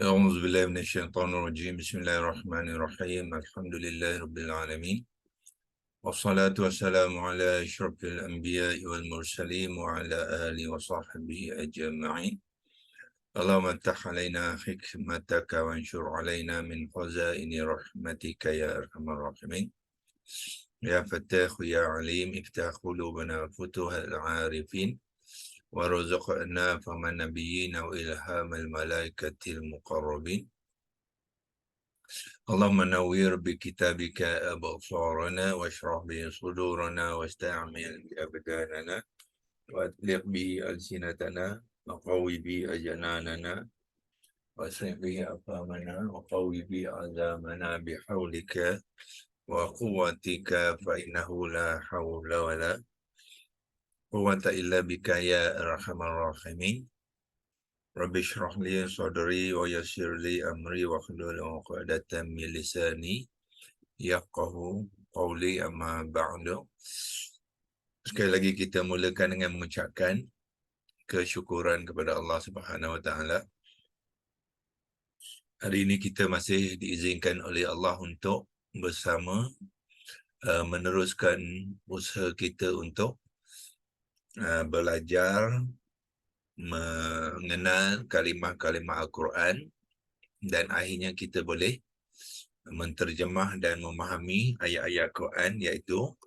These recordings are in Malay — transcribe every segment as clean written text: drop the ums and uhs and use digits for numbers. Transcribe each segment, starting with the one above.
أعوذ بالله من الشيطان الرجيم بسم الله الرحمن الرحيم الحمد لله رب العالمين والصلاة والسلام على أشرف الأنبياء والمرسلين وعلى آله وصحبه أجمعين اللهم افتح علينا حكمتك وانشر علينا من خزائن رحمتك يا أرحم الراحمين يا فتاح يا عليم افتح قلوبنا فتوح العارفين ورزقنا فهم النبيين وإلهام الملائكة المقربين اللهم نوّر بكتابك أبصارنا واشرح به صدورنا واستعمل بأبداننا وأطلق به ألسنتنا وقوي به أجناننا وأصلح به أفهامنا وقوي به عزامنا بحولك وقوتك فإنه لا حول ولا قوة إلا بك يا أرحم الراحمين رب اشرح لي صدري ويسر لي أمري واحلل عقدة من لساني yafqahu qawli amma ba'du. Sekali lagi kita mulakan dengan mengucapkan kesyukuran kepada Allah Subhanahu Wa Taala. Hari ini kita masih diizinkan oleh Allah untuk bersama meneruskan usaha kita untuk belajar mengenal kalimah-kalimah Al-Quran dan akhirnya kita boleh menterjemah dan memahami ayat-ayat Quran, iaitu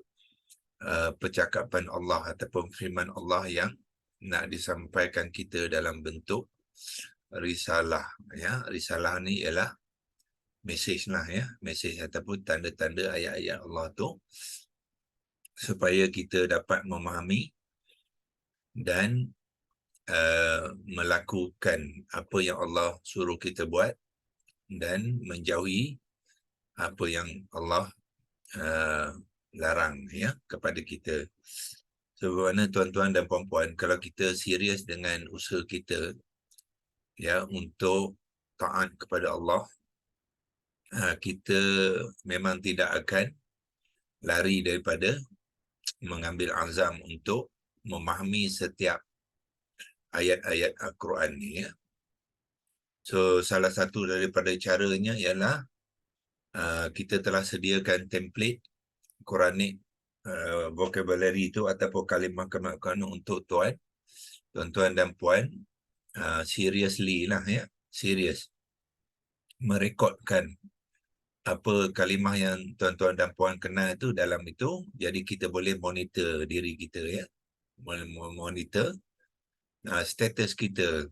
percakapan Allah ataupun firman Allah yang nak disampaikan kita dalam bentuk risalah. Ya, risalah ni ialah mesej lah, ya, mesej ataupun tanda-tanda ayat-ayat Allah tu supaya kita dapat memahami dan melakukan apa yang Allah suruh kita buat dan menjauhi apa yang Allah larang, ya, kepada kita. Sebagaimana tuan-tuan dan puan-puan, kalau kita serius dengan usaha kita, ya, untuk taat kepada Allah, kita memang tidak akan lari daripada mengambil azam untuk memahami setiap ayat-ayat Al-Quran ni, ya. So, salah satu daripada caranya ialah kita telah sediakan template Quranik vocabulary itu ataupun kalimah-kalimah untuk tuan-tuan dan puan seriously lah, ya, serius merekodkan apa kalimah yang tuan-tuan dan puan kenal itu dalam itu. Jadi kita boleh monitor diri kita, ya, monitor status kita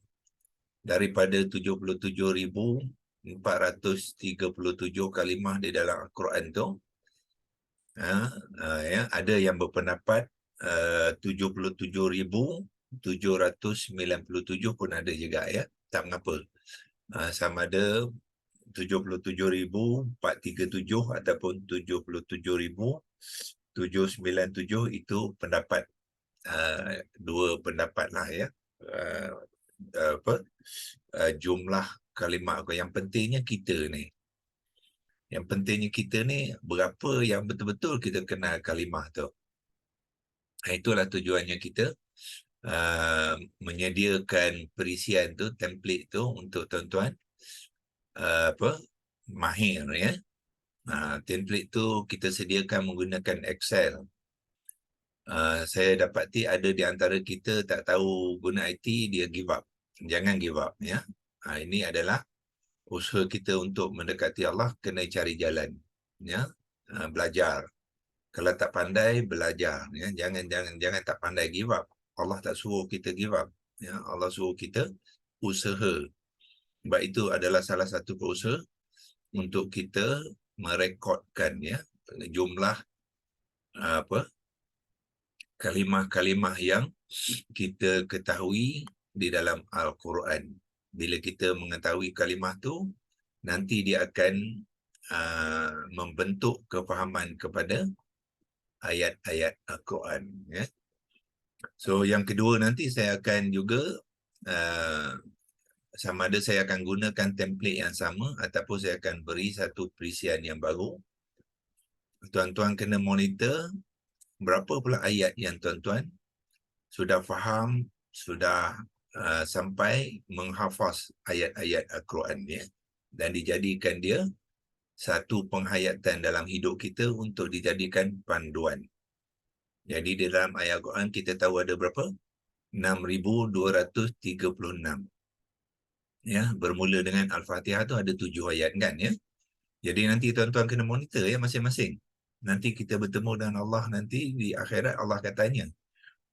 daripada 77,437 kalimah di dalam Al-Quran tu. Ya, ada yang berpendapat 77,797 pun ada juga, ya. Tak mengapa. Sama ada 77,437 ataupun 77,797, itu pendapat, dua pendapat lah, ya. Jumlah kalimah. Yang pentingnya kita ni, berapa yang betul-betul kita kenal kalimah tu. Itulah tujuannya kita menyediakan perisian tu, template tu untuk tuan-tuan mahir, ya. Template tu kita sediakan menggunakan Excel. Saya dapati ada di antara kita tak tahu guna IT, dia give up. Jangan give up, ya. Ini adalah usaha kita untuk mendekati Allah, kena cari jalan, ya. Belajar. Kalau tak pandai, belajar, ya. Jangan tak pandai give up. Allah tak suruh kita give up, ya. Allah suruh kita usaha. Sebab itu adalah salah satu usaha untuk kita merekodkan, ya, jumlah kalimah-kalimah yang kita ketahui di dalam Al-Quran. Bila kita mengetahui kalimah tu, nanti dia akan membentuk kefahaman kepada ayat-ayat Al-Quran, ya. So, yang kedua nanti saya akan juga sama ada saya akan gunakan template yang sama ataupun saya akan beri satu perisian yang baru. Tuan-tuan kena monitor berapa pula ayat yang tuan-tuan sudah faham, sudah sampai menghafaz ayat-ayat Al-Quran ya, dan dijadikan dia satu penghayatan dalam hidup kita untuk dijadikan panduan. Jadi di dalam ayat Al-Quran kita tahu ada berapa? 6,236. Ya, bermula dengan Al-Fatihah tu ada 7 ayat kan ya. Jadi nanti tuan-tuan kena monitor ya masing-masing. Nanti kita bertemu dengan Allah nanti di akhirat, Allah akan tanya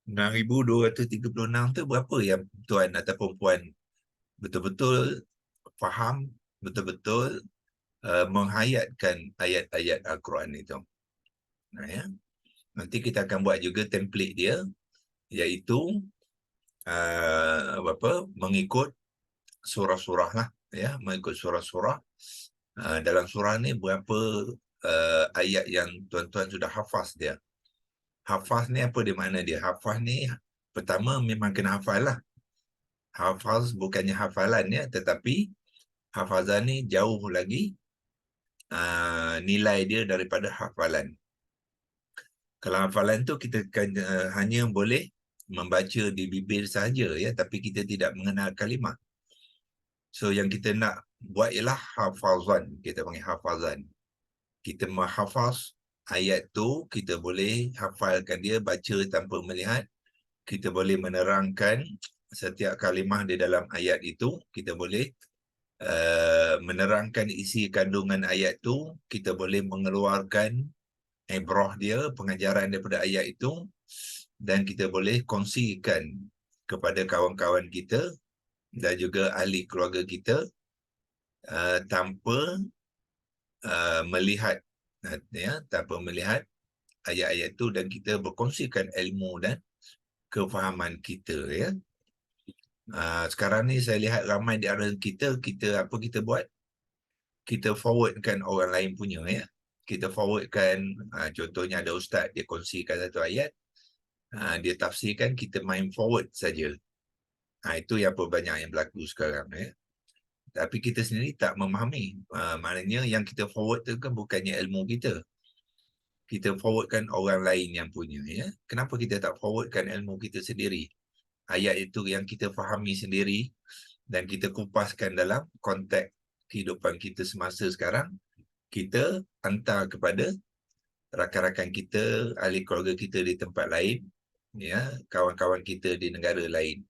6,236 tu berapa yang tuan ataupun puan betul-betul faham, betul-betul menghayatkan ayat-ayat Al-Quran itu. Nah, ya. Nanti kita akan buat juga template dia, iaitu mengikut surah-surah lah, ya, mengikut surah-surah. Dalam surah ni berapa ayat yang tuan-tuan sudah hafaz dia. Hafaz ni apa dia makna dia? Hafaz ni pertama memang kena hafal lah. Hafaz bukannya hafalan ya, tetapi hafazan ni jauh lagi nilai dia daripada hafalan. Kalau hafalan tu kita hanya boleh membaca di bibir saja ya, tapi kita tidak mengenal kalimah. So yang kita nak buat ialah hafazan, kita panggil hafazan. Kita menghafaz ayat tu, kita boleh hafalkan dia, baca tanpa melihat. Kita boleh menerangkan setiap kalimah di dalam ayat itu, kita boleh menerangkan isi kandungan ayat tu, kita boleh mengeluarkan ibrah dia, pengajaran daripada ayat itu, dan kita boleh kongsikan kepada kawan-kawan kita dan juga ahli keluarga kita tanpa melihat tanpa melihat ayat-ayat itu, dan kita berkongsikan ilmu dan kefahaman kita ya. Sekarang ni saya lihat ramai di antara kita apa kita buat? Kita forwardkan orang lain punya ya. Kita forwardkan, contohnya ada ustaz dia kongsikan satu ayat, dia tafsirkan, kita main forward saja. Itu yang banyak yang berlaku sekarang ya. Tapi kita sendiri tak memahami. Maknanya yang kita forward tu kan bukannya ilmu kita. Kita forwardkan orang lain yang punya ya. Kenapa kita tak forwardkan ilmu kita sendiri? Ayat itu yang kita fahami sendiri dan kita kupaskan dalam konteks kehidupan kita semasa sekarang, kita hantar kepada rakan-rakan kita, ahli keluarga kita di tempat lain, ya, kawan-kawan kita di negara lain.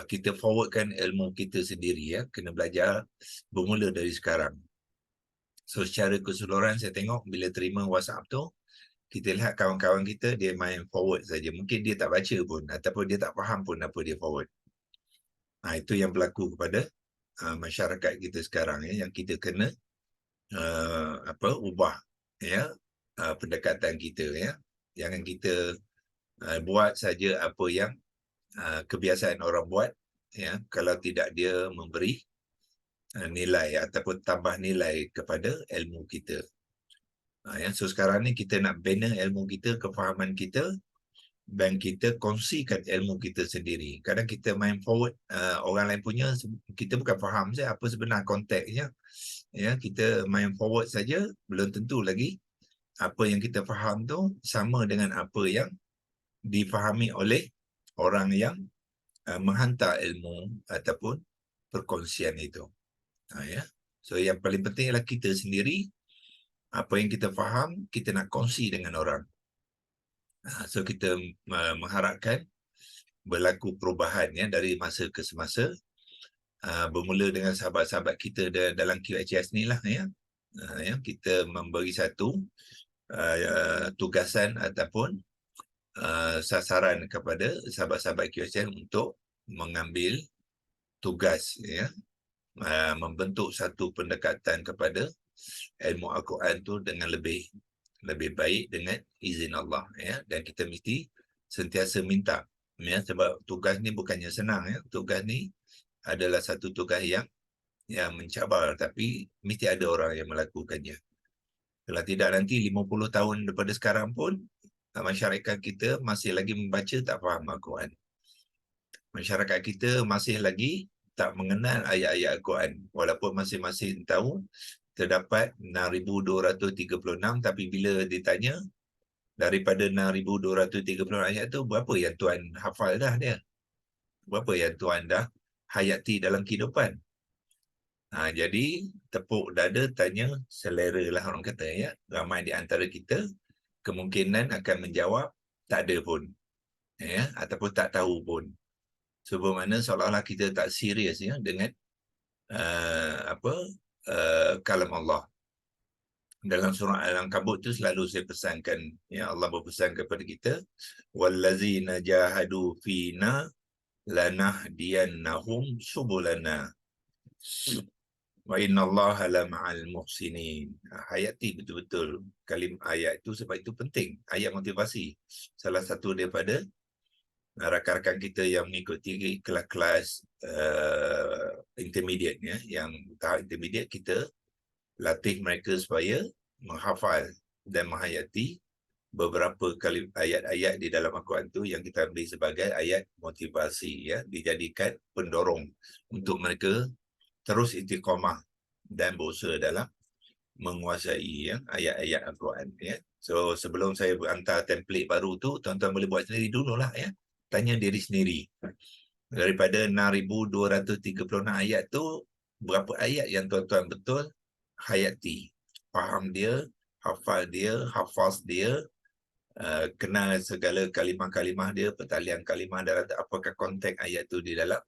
Kita forwardkan ilmu kita sendiri ya, kena belajar bermula dari sekarang. So secara keseluruhan saya tengok bila terima WhatsApp tu, kita lihat kawan-kawan kita dia main forward saja. Mungkin dia tak baca pun ataupun dia tak faham pun apa dia forward. Itu yang berlaku kepada masyarakat kita sekarang ya, yang kita kena ubah ya pendekatan kita ya. Jangan kita buat saja apa yang kebiasaan orang buat ya, kalau tidak dia memberi nilai ataupun tambah nilai kepada ilmu kita. Ya, so sekarang ni kita nak bina ilmu kita, kefahaman kita, dan kita kongsikan ilmu kita sendiri. Kadang kita main forward orang lain punya, kita bukan faham saja apa sebenar konteksnya. Ya, kita main forward saja, belum tentu lagi apa yang kita faham tu sama dengan apa yang difahami oleh orang yang menghantar ilmu ataupun perkongsian itu. Ya. So yang paling penting adalah kita sendiri, apa yang kita faham, kita nak kongsi dengan orang. So kita mengharapkan berlaku perubahan ya dari masa ke semasa, bermula dengan sahabat-sahabat kita dalam QHS ni lah ya. Kita memberi satu tugasan ataupun sasaran kepada sahabat-sahabat QHS untuk mengambil tugas ya, membentuk satu pendekatan kepada ilmu Al-Quran tu dengan lebih baik dengan izin Allah ya. Dan kita mesti sentiasa minta ya, sebab tugas ni bukannya senang ya. Tugas ni adalah satu tugas yang mencabar, tapi mesti ada orang yang melakukannya. Kalau tidak nanti 50 tahun daripada sekarang pun masyarakat kita masih lagi membaca tak faham Al-Quran. Masyarakat kita masih lagi tak mengenal ayat-ayat Al-Quran, walaupun masing-masing tahu terdapat 6,236, tapi bila ditanya daripada 6,236 ayat tu berapa yang tuan hafal dah dia? berapa yang Tuhan dah hayati dalam kehidupan. Jadi tepuk dada tanya selera lah orang kata ya. Ramai di antara kita kemungkinan akan menjawab tak ada pun ya, ataupun tak tahu pun. Sebab mana seolah-olah kita tak serius ya dengan kalam Allah. Dalam surah Al-Ankabut tu selalu saya pesankan ya, Allah berpesan kepada kita, wallazina jahadu fina lanahdiyannahum subulana wa innallaha lama'al muhsinin. Hayati betul-betul ayat itu sebab itu penting, ayat motivasi. Salah satu daripada rakan-rakan kita yang mengikuti kelas-kelas intermediate ya, yang tahap intermediate, kita latih mereka supaya menghafal dan menghayati beberapa kali ayat-ayat di dalam Al-Quran tu yang kita ambil sebagai ayat motivasi ya, dijadikan pendorong untuk mereka terus istiqamah dan berusaha dalam menguasai ya, ayat-ayat Al-Quran ya. So sebelum saya hantar template baru tu, tuan-tuan boleh buat sendiri dululah ya. Tanya diri sendiri. Daripada 6,236 ayat tu, berapa ayat yang tuan-tuan betul hayati, faham dia, hafal dia, hafaz dia, kenal segala kalimah-kalimah dia, pertalian kalimah dan apakah konteks ayat tu di dalam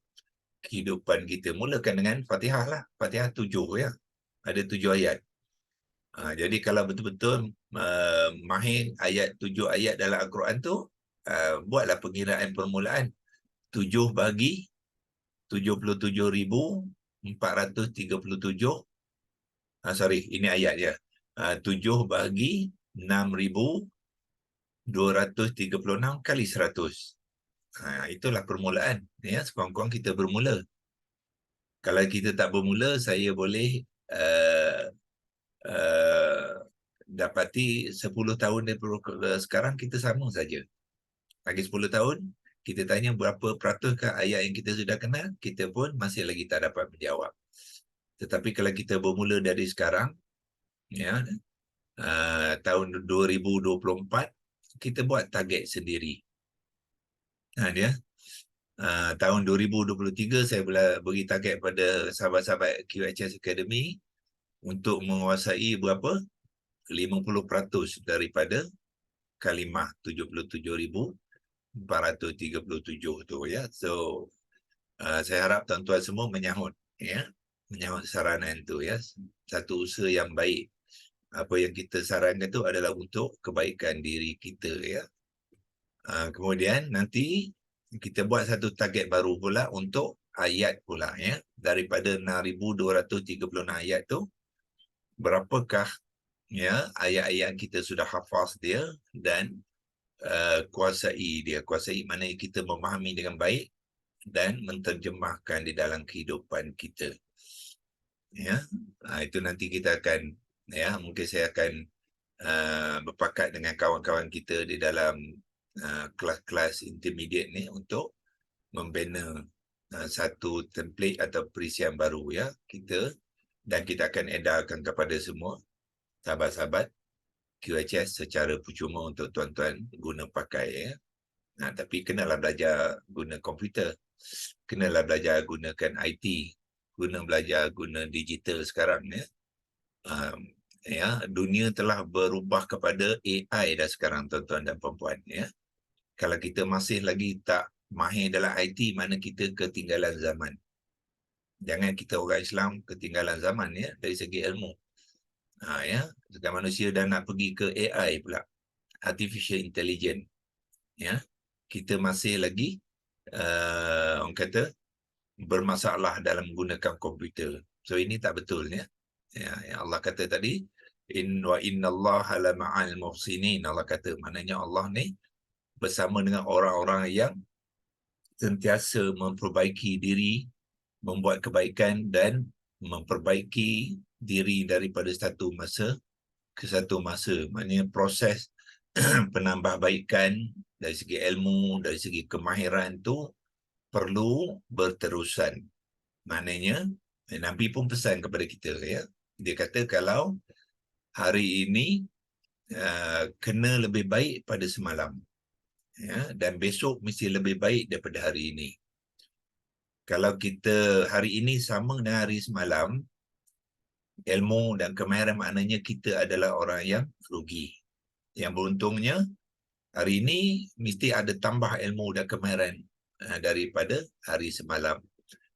kehidupan kita. Mulakan dengan Fatihah lah. Fatihah 7 ya. Ada 7 ayat. Jadi kalau betul-betul mahir ayat 7 ayat dalam Al-Quran tu, buatlah pengiraan permulaan. 7 bagi 77,437. Sorry, ini ayat je. 7 bagi 6,236 kali 100. Itulah permulaan. Ya, sekurang-kurang kita bermula. Kalau kita tak bermula, saya boleh dapati 10 tahun daripada sekarang kita sama saja. Lagi 10 tahun, kita tanya berapa peratuskah ayat yang kita sudah kenal, kita pun masih lagi tak dapat menjawab. Tetapi kalau kita bermula dari sekarang, ya, tahun 2024, kita buat target sendiri. Tahun 2023, saya beri target pada sahabat-sahabat QHS Academy untuk menguasai berapa? 50% daripada kalimah 77,437 tu ya. So saya harap tuan-tuan semua menyahut ya, menyahut saranan tu ya. Satu usaha yang baik. Apa yang kita sarankan tu adalah untuk kebaikan diri kita ya. Kemudian nanti kita buat satu target baru pula untuk ayat pula ya. Daripada 6,236 ayat tu, berapakah ya ayat-ayat kita sudah hafaz dia dan kuasai dia. Kuasai maknanya kita memahami dengan baik dan menterjemahkan di dalam kehidupan kita. Ya, itu nanti kita akan ya, mungkin saya akan berpakat dengan kawan-kawan kita di dalam kelas-kelas intermediate ni untuk membina satu template atau perisian baru ya kita, dan kita akan edarkan kepada semua sahabat-sahabat QHS secara percuma untuk tuan-tuan guna pakai ya. Tapi kenalah belajar guna komputer, kenalah belajar gunakan IT, belajar guna digital sekarang ya. Dunia telah berubah kepada AI dah sekarang tuan-tuan dan puan-puan ya. Kalau kita masih lagi tak mahir dalam IT, mana kita ketinggalan zaman. Jangan kita orang Islam ketinggalan zaman ya dari segi ilmu. Ya, sekarang manusia dah nak pergi ke AI pula, artificial intelligence ya. Kita masih lagi orang kata bermasalah dalam menggunakan komputer. So ini tak betul ya. Ya, Allah kata tadi, innallaha lama'al muhsinin. Allah kata maknanya Allah ni bersama dengan orang-orang yang sentiasa memperbaiki diri, membuat kebaikan dan memperbaiki diri daripada satu masa ke satu masa. Maknanya proses penambahbaikan dari segi ilmu, dari segi kemahiran tu perlu berterusan. Maknanya Nabi pun pesan kepada kita ya. Dia kata kalau hari ini kena lebih baik pada semalam ya, dan besok mesti lebih baik daripada hari ini. Kalau kita hari ini sama dengan hari semalam, ilmu dan kemahiran maknanya kita adalah orang yang rugi. Yang beruntungnya, hari ini mesti ada tambah ilmu dan kemahiran daripada hari semalam.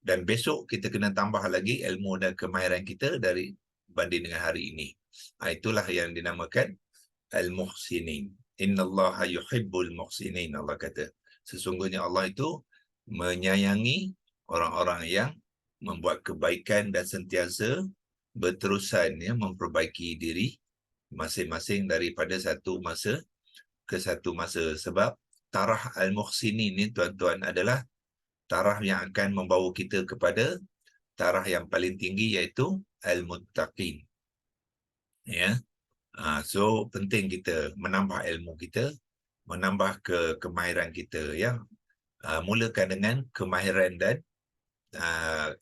Dan besok kita kena tambah lagi ilmu dan kemahiran kita dari banding dengan hari ini. Itulah yang dinamakan al-muhsinin. Innallaha yuhibbul muhsinin, Allah kata. Sesungguhnya Allah itu menyayangi orang-orang yang membuat kebaikan dan sentiasa berterusan memperbaiki diri masing-masing daripada satu masa ke satu masa. Sebab tarah al-muhsinin ni tuan-tuan adalah tarah yang akan membawa kita kepada tarah yang paling tinggi, iaitu al-muttaqin. Ya. So penting kita menambah ilmu kita, menambah kemahiran kita, ya. Mulakan dengan kemahiran dan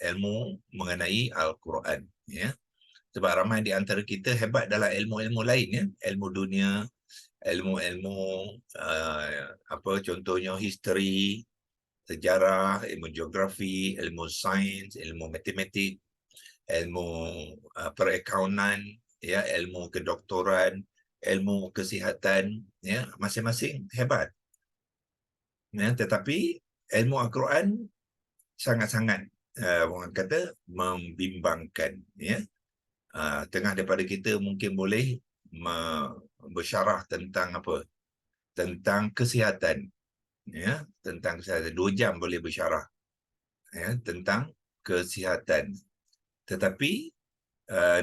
ilmu mengenai Al-Quran, ya. Sebab ramai di antara kita hebat dalam ilmu-ilmu lain, ya. Ilmu dunia, ilmu-ilmu contohnya history, sejarah, ilmu geografi, ilmu sains, ilmu matematik, ilmu perakaunan, ya, ilmu kedoktoran, ilmu kesihatan, ya, masing-masing hebat. Ya, tetapi ilmu Al-Quran sangat-sangat orang kata membimbangkan, ya. Tengah daripada kita mungkin boleh bersyarah tentang apa? Tentang kesihatan, ya, tentang kesihatan. 2 jam boleh bersyarah, ya, tentang kesihatan. Tetapi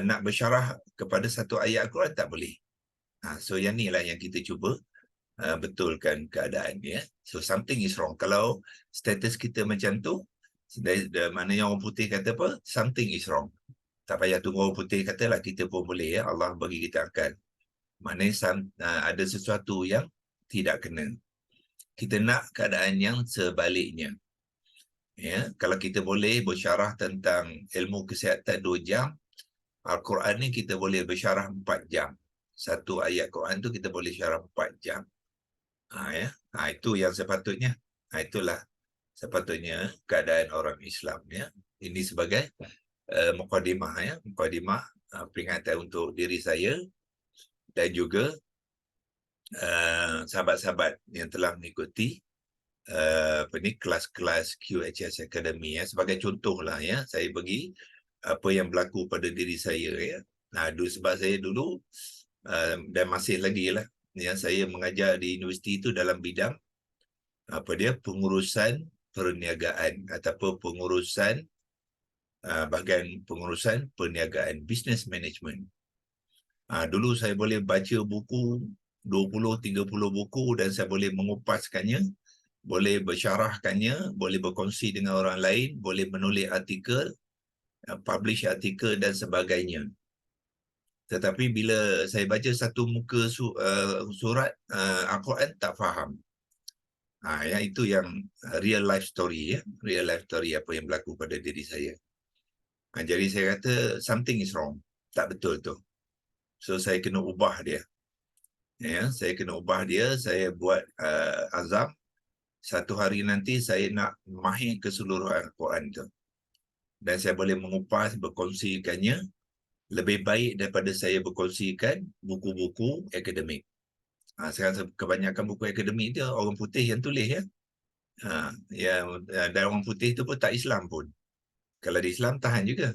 nak bersyarah kepada satu ayat Al-Quran tak boleh. So yang ni lah yang kita cuba betulkan keadaan, ya. So something is wrong. Kalau status kita macam tu, maknanya orang putih kata apa? Something is wrong. Tak payah tunggu orang putih katalah, kita pun boleh, ya. Allah bagi kita akal. Maknanya ada sesuatu yang tidak kena. Kita nak keadaan yang sebaliknya. Ya, kalau kita boleh bersyarah tentang ilmu kesihatan 2 jam, Al-Quran ni kita boleh bersyarah 4 jam. Satu ayat Quran tu kita boleh syarah 4 jam. Ya. Itu yang sepatutnya. Itulah sepatutnya keadaan orang Islam, ya. Ini sebagai mukadimah, ya. Mukadimah peringatan untuk diri saya dan juga sahabat-sahabat yang telah mengikuti kelas-kelas QHS Academy, ya. Sebagai contohlah, ya, saya bagi apa yang berlaku pada diri saya, ya. Sebab saya dulu dan masih lagi lah, ya, saya mengajar di universiti itu dalam bidang pengurusan perniagaan ataupun pengurusan bahagian pengurusan perniagaan, business management. Dulu saya boleh baca buku 20-30 buku dan saya boleh mengupaskannya, boleh bersyarahkannya, boleh berkongsi dengan orang lain, boleh menulis artikel, publish artikel dan sebagainya. Tetapi bila saya baca satu muka surat Al-Quran, tak faham. Ya, itu yang real life story, ya. Real life story apa yang berlaku pada diri saya. Jadi saya kata something is wrong. Tak betul tu. So saya kena ubah dia. Ya, saya kena ubah dia. Saya buat azam. Satu hari nanti saya nak mahir keseluruhan Al-Quran tu. Dan saya boleh mengupas, berkongsikannya lebih baik daripada saya berkongsikan buku-buku akademik. Sekarang kebanyakan buku akademik itu orang putih yang tulis, ya. Dan orang putih itu pun tak Islam pun. Kalau di Islam tahan juga.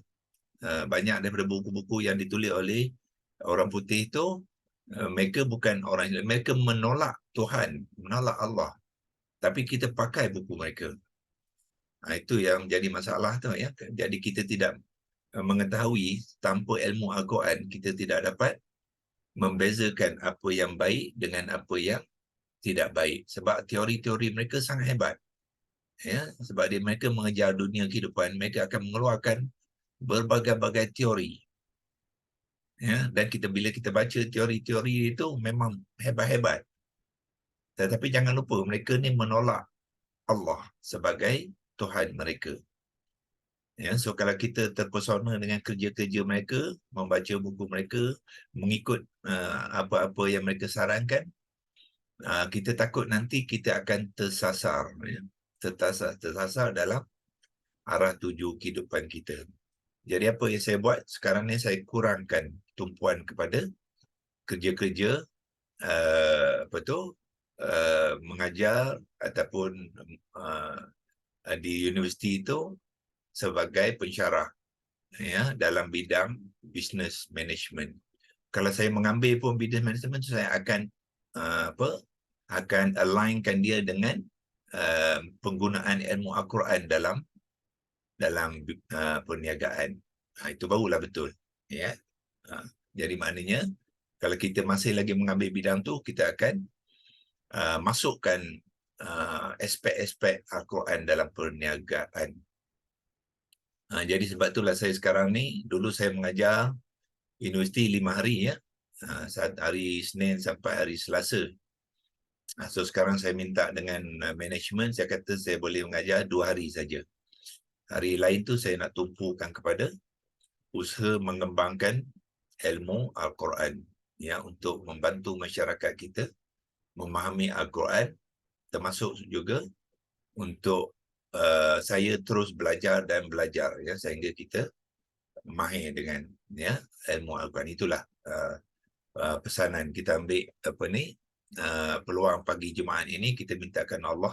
Banyak daripada buku-buku yang ditulis oleh orang putih itu, mereka bukan orang Islam. Mereka menolak Tuhan, menolak Allah. Tapi kita pakai buku mereka. Itu yang jadi masalah tu, ya. Jadi kita tidak mengetahui, tanpa ilmu Al-Quran, kita tidak dapat membezakan apa yang baik dengan apa yang tidak baik. Sebab teori-teori mereka sangat hebat. Ya, sebab mereka mengejar dunia kehidupan, mereka akan mengeluarkan berbagai-bagai teori. Ya, dan bila kita baca teori-teori itu memang hebat-hebat. Tetapi jangan lupa, mereka ni menolak Allah sebagai Tuhan mereka. Ya, so kalau kita terpesona dengan kerja-kerja mereka, membaca buku mereka, mengikut apa-apa yang mereka sarankan, kita takut nanti kita akan tersasar, ya. Tersasar dalam arah tuju kehidupan kita. Jadi apa yang saya buat sekarang ni, saya kurangkan tumpuan kepada kerja-kerja mengajar ataupun uh, di universiti itu sebagai pensyarah, ya, dalam bidang business management. Kalau saya mengambil pun business management, saya akan akan alignkan dia dengan penggunaan ilmu Al-Quran dalam perniagaan. Itu barulah betul, ya. Jadi maknanya kalau kita masih lagi mengambil bidang tu, kita akan masukkan aspek-aspek Al-Quran dalam perniagaan. Jadi sebab itulah saya sekarang ni, dulu saya mengajar universiti 5 hari, ya. Hari Isnin sampai hari Selasa. So sekarang saya minta dengan management, saya kata saya boleh mengajar 2 hari saja. Hari lain tu saya nak tumpukan kepada usaha mengembangkan ilmu Al-Quran, ya, untuk membantu masyarakat kita memahami Al-Quran, termasuk juga untuk saya terus belajar dan belajar, ya, sehingga kita mahir dengan, ya, ilmu Al-Quran. Itulah pesanan kita ambil peluang pagi Jumaat ini, kita mintakan Allah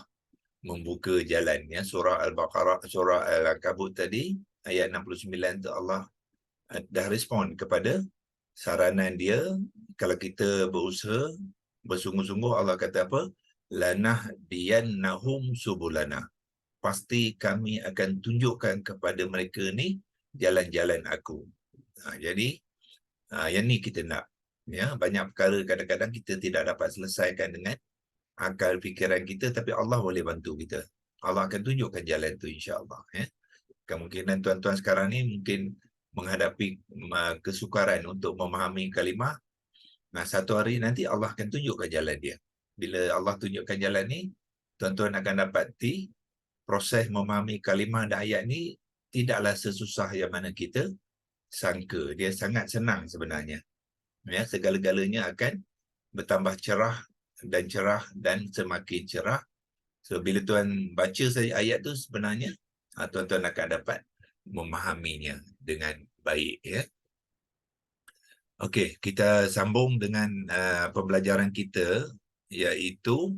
membuka jalan, ya. Surah Al-Baqarah, surah Al-Ankabut tadi ayat 69 tu, Allah dah respon kepada saranan dia. Kalau kita berusaha bersungguh-sungguh, Allah kata apa? Lanahdiyannahum subulana. Pasti kami akan tunjukkan kepada mereka ni jalan-jalan aku. Jadi yang ni kita nak, ya. Banyak perkara kadang-kadang kita tidak dapat selesaikan dengan akal fikiran kita, tapi Allah boleh bantu kita. Allah akan tunjukkan jalan tu, insya-Allah, ya. Kemungkinan tuan-tuan sekarang ni mungkin menghadapi kesukaran untuk memahami kalimah. Satu hari nanti Allah akan tunjukkan jalan dia. Bila Allah tunjukkan jalan ni, tuan-tuan akan dapati proses memahami kalimah dan ayat ni tidaklah sesusah yang mana kita sangka. Dia sangat senang sebenarnya. Ya, segala-galanya akan bertambah cerah dan semakin cerah. So bila tuan baca saja ayat tu, sebenarnya tuan-tuan akan dapat memahaminya dengan baik, ya. Okey, kita sambung dengan pembelajaran kita, iaitu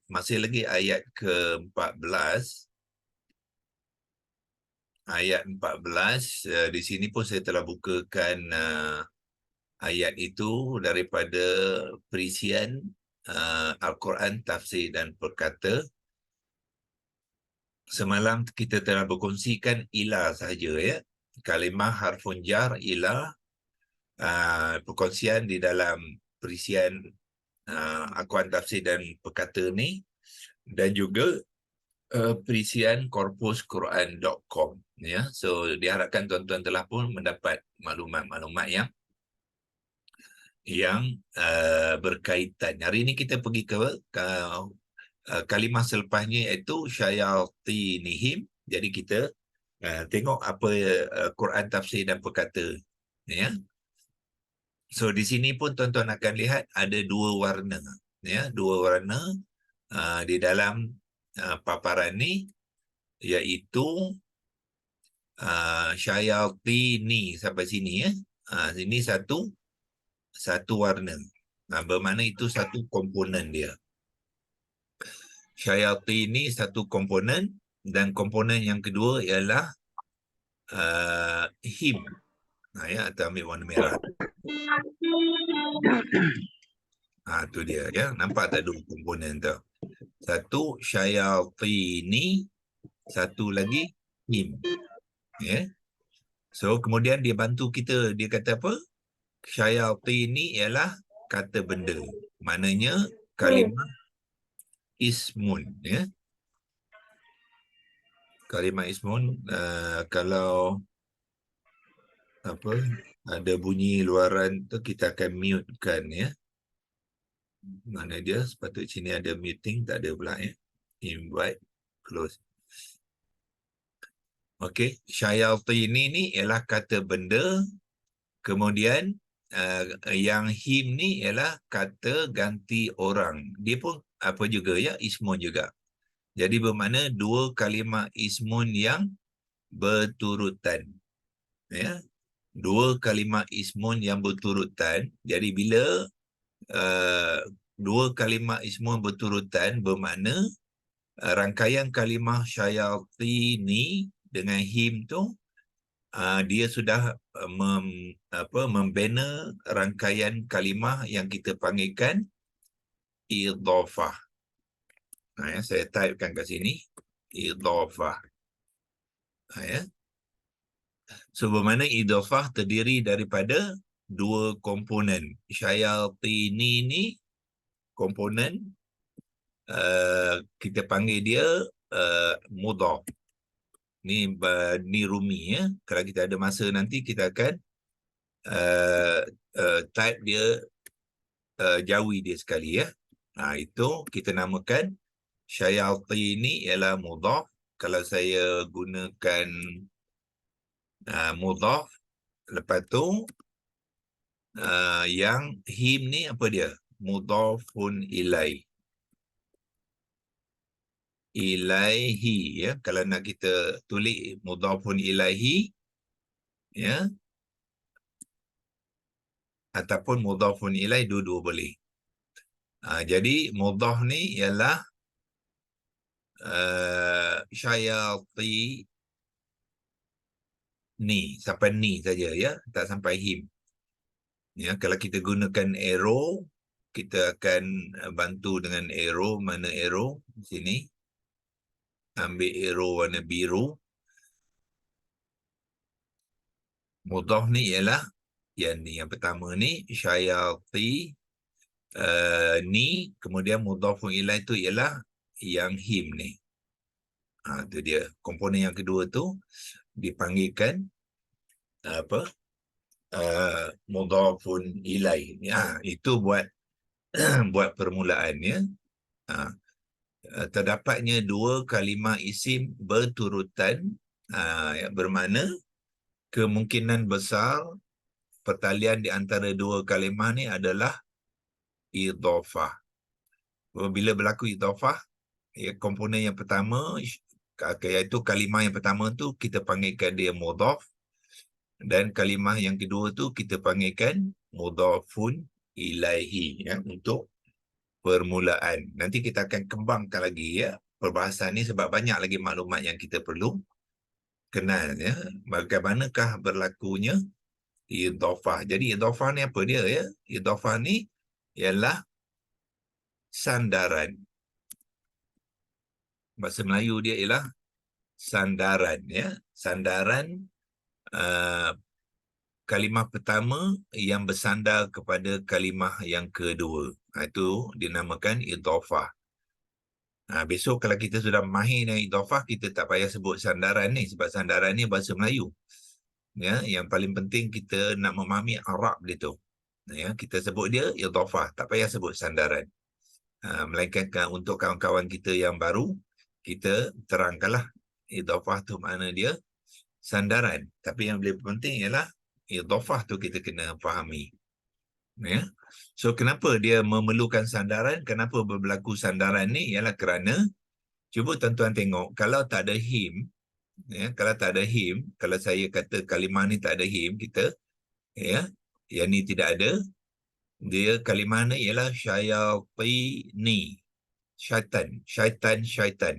masih lagi ayat ke-14. Ayat 14, di sini pun saya telah bukakan ayat itu daripada perisian Al-Quran, tafsir dan perkata. Semalam kita telah berkongsikan ila sahaja, ya. Kalimah harfun jar, ila, perkongsian di dalam perisian Al-Quran, tafsir dan perkata ni, dan juga perisian corpusquran.com, ya. So diharapkan tuan-tuan telah pun mendapat maklumat-maklumat yang berkaitan. Hari ini kita pergi ke kalimah selepasnya, iaitu syayatinihim. Jadi kita tengok apa Quran, tafsir dan perkata, ya. So di sini pun tuan-tuan akan lihat ada 2 warna, ya, 2 warna di dalam paparan ni, iaitu syayatini sampai sini, ya. Sini satu warna. Bermakna itu satu komponen dia. Syayatini satu komponen, dan komponen yang kedua ialah him. Ya, atau ambil warna merah. Tu dia, ya. Nampak tak 2 komponen tu? Satu syayatini, satu lagi him, ya. So kemudian dia bantu kita, dia kata apa? Syayatini ialah kata benda. Maknanya kalimah ismun, ya. Kalimah ismun, kalau ada bunyi luaran tu, kita akan mute kan, ya. Mana dia? Sepatutnya sini ada muting, tak ada pula, ya. Invite, close. Okey, syayatini ni ialah kata benda. Kemudian yang him ni ialah kata ganti orang. Dia pun apa juga, ya, ismun juga. Jadi bermakna dua kalimah ismun yang berturutan. Ya, dua kalimah ismun yang berturutan. Jadi bila dua kalimah ismun berturutan bermakna rangkaian kalimah syayatini dengan him tu dia sudah membina rangkaian kalimah yang kita panggilkan idhafah. Ya, saya typekan kat sini idhafah. Ya. So bermakna idhafah terdiri daripada dua komponen. Syayatini ni komponen kita panggil dia mudhaf. Ni rumi ya. Kalau kita ada masa nanti kita akan type dia jawi dia sekali ya. Itu kita namakan syayatini ialah mudhaf. Kalau saya gunakan mudhaf, lepas tu yang him ni apa dia? Mudhafun ilaihi ya. Kalau nak kita tulis mudhafun ilaihi ya, ataupun mudhafun ilaih, dua-dua boleh. Jadi mudhaf ni ialah syayati ni, sampai ni saja ya, tak sampai him. Ya, kalau kita gunakan arrow, kita akan bantu dengan arrow. Mana arrow? Sini. Ambil arrow warna biru. Mudhaf ni ialah yang ni, yang pertama ni syayati ni, kemudian mudhafun ilaih tu ialah yang him ni. Tu dia. Komponen yang kedua tu dipanggilkan apa? Mudhafun ilaih. Itu buat buat permulaan ya. Terdapatnya dua kalimah isim berturutan, bermakna kemungkinan besar pertalian di antara dua kalimah ni adalah idhafah. Bila berlaku idhafah, ya, komponen yang pertama iaitu kalimah yang pertama tu kita panggilkan dia mudhaf, dan kalimah yang kedua tu kita panggilkan mudhafun ilaihi ya, untuk permulaan. Nanti kita akan kembangkan lagi ya perbahasan ni, sebab banyak lagi maklumat yang kita perlu kenal ya. Bagaimanakah berlakunya idhafah. Jadi idhafah ni apa dia ya? Idhafah ni ialah sandaran. Bahasa Melayu dia ialah sandaran ya. Sandaran kalimah pertama yang bersandar kepada kalimah yang kedua. Itu dinamakan idhafah. Besok kalau kita sudah mahir dengan idhafah, kita tak payah sebut sandaran ni, sebab sandaran ni bahasa Melayu. Ya, yang paling penting kita nak memahami Arab dia tu. Ya, kita sebut dia idhafah, tak payah sebut sandaran. Melainkan untuk kawan-kawan kita yang baru, kita terangkanlah idhafah tu makna dia sandaran. Tapi yang lebih penting ialah idhafah tu kita kena fahami. Ya. So kenapa dia memerlukan sandaran? Kenapa berlaku sandaran ni? Ialah kerana, cuba tuan-tuan tengok, kalau tak ada him, ya, kalau tak ada him, kalau saya kata kalimah ni tak ada him, kita, ya, yang ni tidak ada, dia kalimah ni ialah syayatini, syaitan.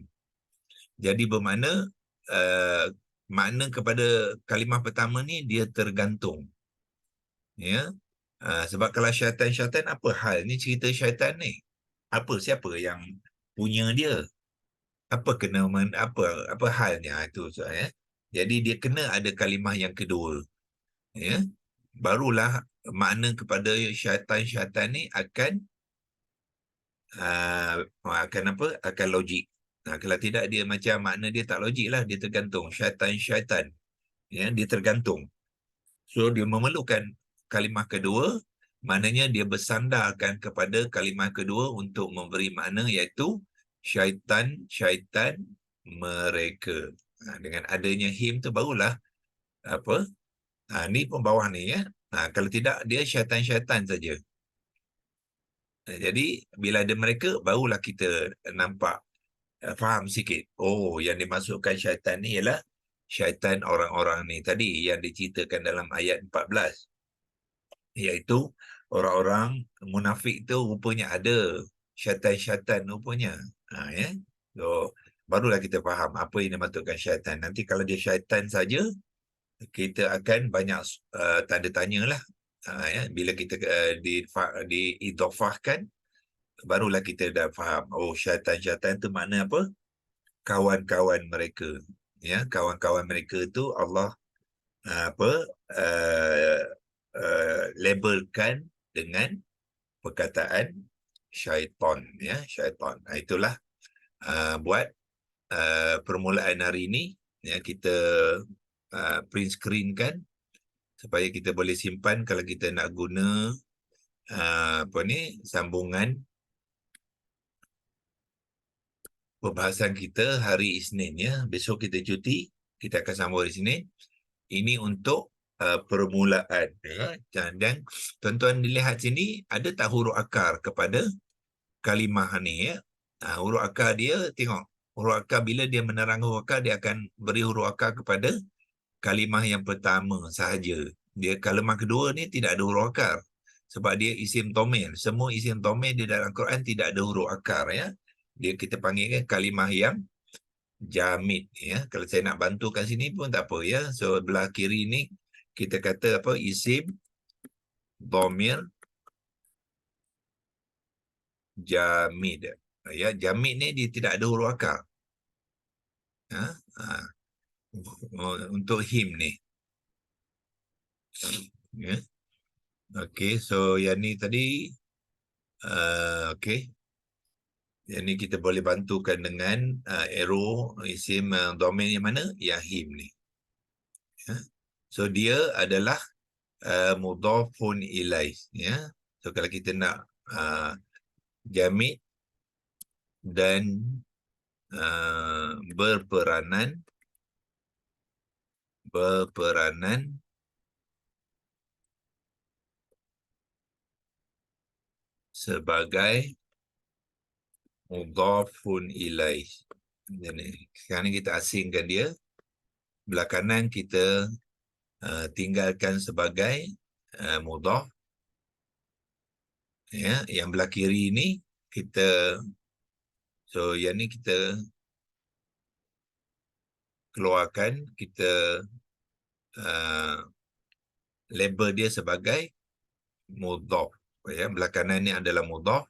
Jadi bermakna makna kepada kalimah pertama ni dia tergantung. Ya. Sebab kalau syaitan, apa hal ni cerita syaitan ni? Siapa yang punya dia? Apa apa halnya itu ya. Jadi dia kena ada kalimah yang kedua. Ya. Barulah makna kepada syaitan ni akan akan logik. Kalau tidak, dia macam makna dia tak logik lah, dia tergantung. Syaitan ya, dia tergantung. So dia memerlukan kalimah kedua, maknanya dia bersandarkan kepada kalimah kedua untuk memberi makna, iaitu syaitan mereka. Dengan adanya him tu barulah ni pun bawah ni ya. Kalau tidak, dia syaitan saja. Jadi bila ada mereka, barulah kita nampak Faham sikit. Oh, yang dimasukkan syaitan ni ialah syaitan orang-orang ni tadi yang diceritakan dalam ayat 14. Iaitu orang-orang munafik tu rupanya ada syaitan-syaitan rupanya. Ya. So, barulah kita faham apa yang dimaksudkan syaitan. Nanti kalau dia syaitan saja, kita akan banyak tanda tanya lah. Ya. Bila kita diidofahkan, barulah kita dah faham. Oh, syaitan-syaitan tu makna apa? Kawan-kawan mereka. Ya, kawan-kawan mereka tu Allah apa uh, labelkan dengan perkataan syaitan, ya, syaitan. Itulah buat permulaan hari ini, ya, kita print screen kan supaya kita boleh simpan kalau kita nak guna apa ni sambungan perbahasan kita hari Isnin, ya. Besok kita cuti, kita akan sambung hari Isnin. Ini untuk permulaan, ya. Dan tuan-tuan dilihat sini, ada tak huruf akar kepada kalimah ni, ya. Huruf akar dia, tengok. Huruf akar bila dia menerang huruf akar, dia akan beri huruf akar kepada kalimah yang pertama sahaja. Dia kalimah kedua ni tidak ada huruf akar. Sebab dia isim domir. Semua isim domir di dalam Quran tidak ada huruf akar, ya. Dia kita panggil kan kalimah yang jamid, ya. Kalau saya nak bantu kat sini pun tak apa, ya. So belah kiri ni kita kata apa, isim domir jamid, ya. Jamid ni dia tidak ada huruf akar, ha? Untuk him ni, ya. Okey, so yang ni tadi okey, yang ni kita boleh bantukan dengan arrow isim domain yang mana, yang him ni, ya. So dia adalah mudhafun ilaih, ya. So kalau kita nak jamid dan berperanan sebagai mudhafun ilaih. Jadi sekarang ni kita asingkan dia, belah kanan kita tinggalkan sebagai mudhaf, ya. Yang belah kiri ni kita, so yang ni kita keluarkan, kita label dia sebagai mudhaf, ya. Belah kanan ni adalah mudhaf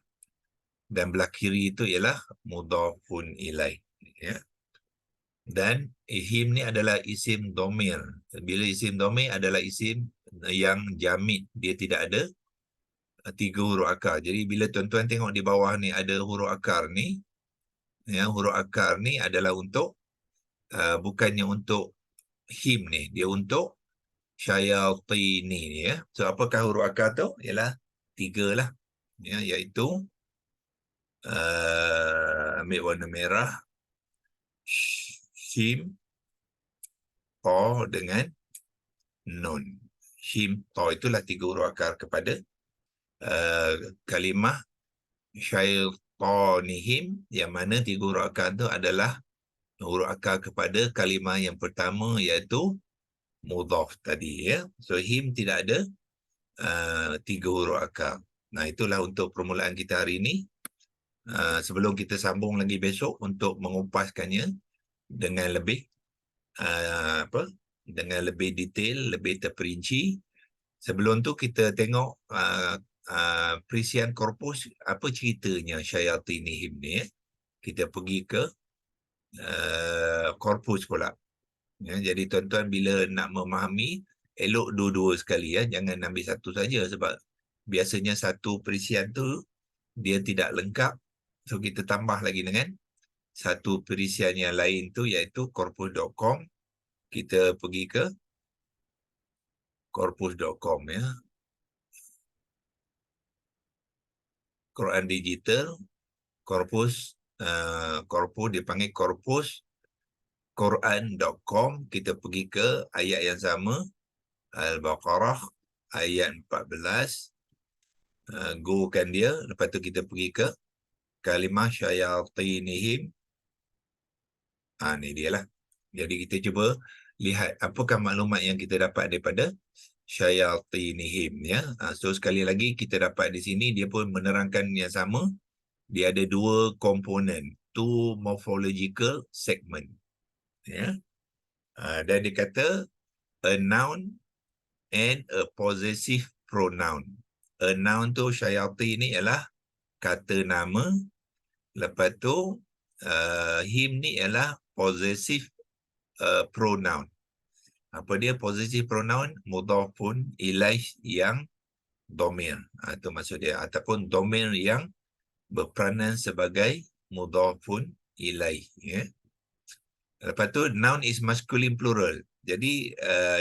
dan belah kiri itu ialah mudhafun ilaih, ya. Dan ihim ni adalah isim domir. Bila isim domir adalah isim yang jamid, dia tidak ada 3 huruf akar. Jadi bila tuan-tuan tengok di bawah ni ada huruf akar ni, ya, huruf akar ni adalah untuk bukannya untuk him ni, dia untuk syayatini ni, ya. So apakah huruf akar tu? Ialah 3 lah, ya, iaitu ambil warna merah, shim, to dengan nun. Shim, to itulah 3 huruf akar kepada kalimah syaitanihim, yang mana 3 huruf akar itu adalah huruf akar kepada kalimah yang pertama, iaitu mudhaf tadi, ya. So him tidak ada 3 huruf akar. Nah, itulah untuk permulaan kita hari ini. Sebelum kita sambung lagi besok untuk mengupaskannya dengan lebih dengan lebih detail, lebih terperinci. Sebelum tu kita tengok perisian korpus, apa ceritanya syayatinihim ni, ya. Kita pergi ke korpus pula, ya. Jadi tuan-tuan bila nak memahami, elok dua-dua sekali, ya. Jangan ambil satu saja, sebab biasanya satu perisian tu dia tidak lengkap. So kita tambah lagi dengan satu perisian yang lain tu, iaitu corpus.com. Kita pergi ke corpus.com, ya. Quran Digital, korpus, korpus dipanggil korpus Quran.com. Kita pergi ke ayat yang sama, Al-Baqarah ayat 14. Go kan dia. Lepas tu kita pergi ke kalimah syayatinihim Ni dia lah. Jadi kita cuba lihat apakah maklumat yang kita dapat daripada syayatinihim, ya. So sekali lagi kita dapat di sini dia pun menerangkan yang sama. Dia ada dua komponen, two morphological segment, ya. Dan dia kata a noun and a possessive pronoun. A noun tu syayatin ni ialah kata nama. Lepas tu him ni ialah possessive pronoun. Apa dia possessive pronoun? Mudhafun ilaih yang domir. Itu maksud dia. Ataupun domir yang berperanan sebagai mudhafun ilaih. Ya. Lepas tu noun is masculine plural. Jadi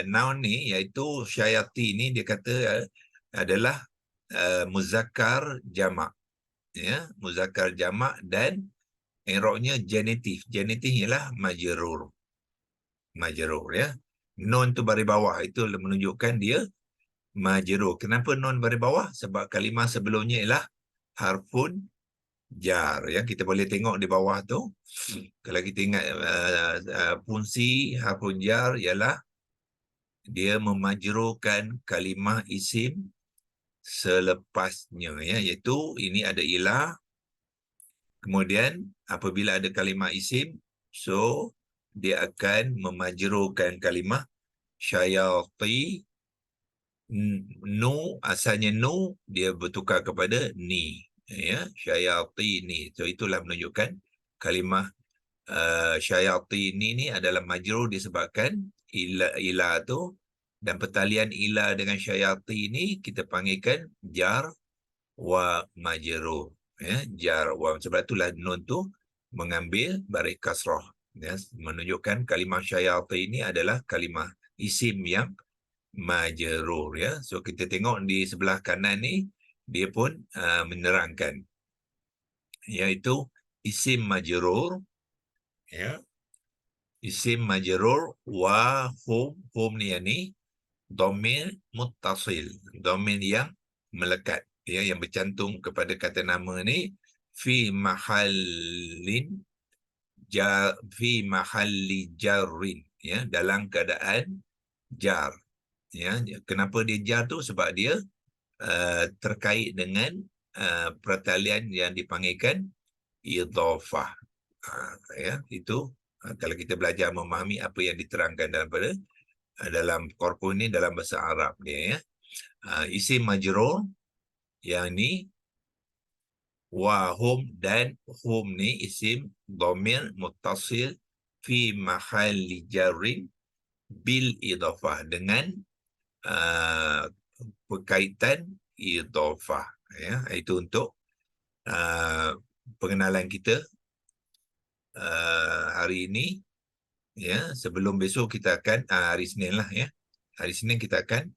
noun ni iaitu syayati ni dia kata adalah muzakkar jamak. Ya, muzakkar jamak dan i'rabnya genitif. Genitif ialah majrur. Majrur, ya. Nun tu baris bawah itu menunjukkan dia majrur. Kenapa nun baris bawah? Sebab kalimah sebelumnya ialah harfun jar, ya. Kita boleh tengok di bawah tu. Kalau kita ingat fungsi harfun jar ialah dia memajrurkan kalimah isim selepasnya, ya, iaitu ini ada ilah. Kemudian apabila ada kalimah isim, so dia akan memajrurkan kalimah syayati. Nu asalnya nu dia bertukar kepada ni, ya, syayati ni. So itulah menunjukkan kalimah syayati ni adalah majrur disebabkan ila tu, dan pertalian ila dengan syayati ni kita panggilkan jar wa majrur, ya, jar wa. Sebab itulah nun tu mengambil baris kasrah, ya, menunjukkan kalimah syayati ini adalah kalimah isim yang majrur, ya. So kita tengok di sebelah kanan ni dia pun menerangkan iaitu isim majrur, ya. Isim majrur wa hum ni domir muttasil, domir yang melekat, ya, yang bercantum kepada kata nama ni fi mahallin fi mahalli jarrin, ya, dalam keadaan jar, ya. Kenapa dia jar tu? Sebab dia terkait dengan pertalian yang dipanggilkan idhafah. Ya, itu kalau kita belajar memahami apa yang diterangkan dalam korpus ni dalam bahasa Arab dia, ya. Isim majrur yang ni wa hum, dan hum ni isim dhamir muttasil fi mahalli jarrin bil idhafah, dengan berkaitan idhafah, ya. Itu untuk pengenalan kita hari ini, ya. Sebelum besok kita akan hari Senin lah, ya. Hari Senin kita akan